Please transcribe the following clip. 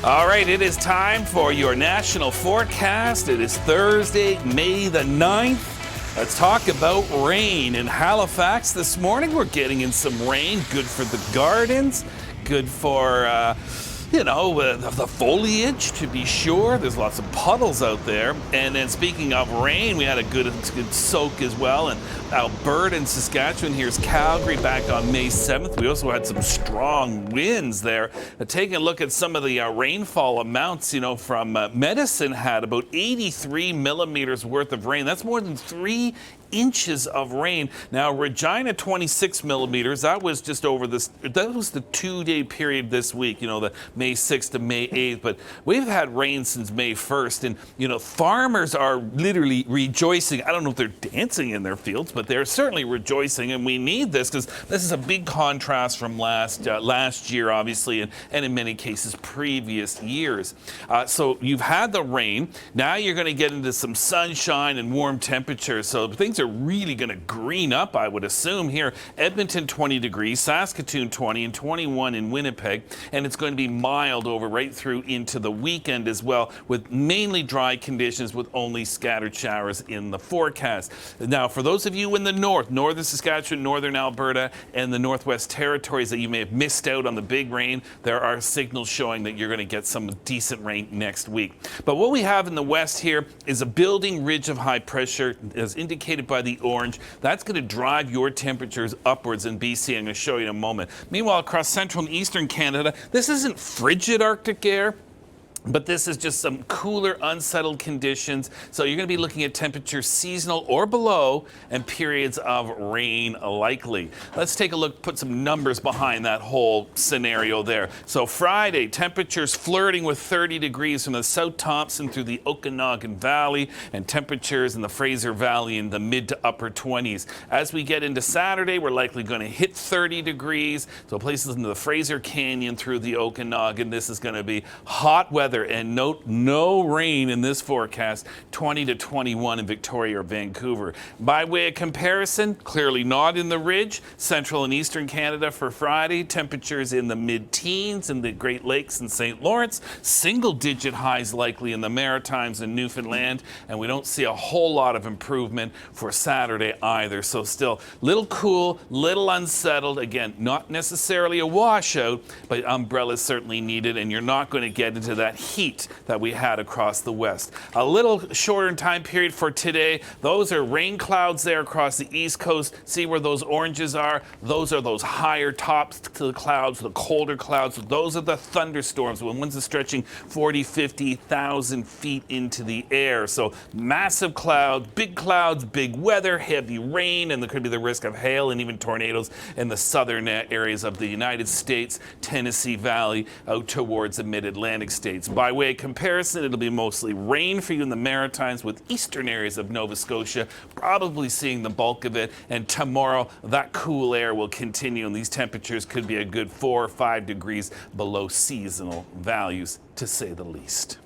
All right, it is time for your national forecast. It is Thursday, May the 9th. Let's talk about rain in Halifax this morning. We're getting in some rain, good for the gardens, good for, the foliage, to be sure. There's lots of puddles out there. And then speaking of rain, we had a good soak as well. And Alberta and Saskatchewan, here's Calgary back on May 7th. We also had some strong winds there. Taking a look at some of the rainfall amounts, from Medicine had about 83 millimeters worth of rain. That's more than 3 inches of rain. Now, Regina, 26 millimeters. That was just over this. That was the 2-day period this week, the May 6th to May 8th. But we've had rain since May 1st. And, farmers are literally rejoicing. I don't know if they're dancing in their fields, but they're certainly rejoicing. And we need this because this is a big contrast from last year, obviously, and in many cases previous years. So you've had the rain. Now you're going to get into some sunshine and warm temperatures. So things are really going to green up, I would assume. Here, Edmonton 20 degrees, Saskatoon 20, and 21 in Winnipeg. And it's going to be mild over right through into the weekend as well, with mainly dry conditions with only scattered showers in the forecast. Now, for those of you in the north, northern Saskatchewan, northern Alberta, and the Northwest Territories that you may have missed out on the big rain, there are signals showing that you're going to get some decent rain next week. But what we have in the west here is a building ridge of high pressure, as indicated by the orange. That's going to drive your temperatures upwards in BC. I'm going to show you in a moment. Meanwhile, across central and eastern Canada, this isn't frigid Arctic air, but this is just some cooler, unsettled conditions. So you're going to be looking at temperatures seasonal or below and periods of rain likely. Let's take a look, put some numbers behind that whole scenario there. So Friday, temperatures flirting with 30 degrees from the South Thompson through the Okanagan Valley, and temperatures in the Fraser Valley in the mid to upper 20s. As we get into Saturday, we're likely going to hit 30 degrees. So places into the Fraser Canyon through the Okanagan, this is going to be hot weather. And note, no rain in this forecast, 20 to 21 in Victoria or Vancouver. By way of comparison, clearly not in the ridge, central and eastern Canada for Friday, temperatures in the mid-teens in the Great Lakes and St. Lawrence, single-digit highs likely in the Maritimes and Newfoundland, and we don't see a whole lot of improvement for Saturday either. So still little cool, little unsettled. Again, not necessarily a washout, but umbrellas certainly needed, and you're not going to get into that heat that we had across the west. A little shorter time period for today. Those are rain clouds there across the east coast. See where those oranges are? Those are those higher tops to the clouds, the colder clouds. Those are the thunderstorms, when ones are stretching 40, 50,000 feet into the air. So massive clouds, big weather, heavy rain, and there could be the risk of hail and even tornadoes in the southern areas of the United States, Tennessee Valley, out towards the mid-Atlantic states. By way of comparison, it'll be mostly rain for you in the Maritimes, with eastern areas of Nova Scotia probably seeing the bulk of it. And tomorrow, that cool air will continue, and these temperatures could be a good 4 or 5 degrees below seasonal values, to say the least.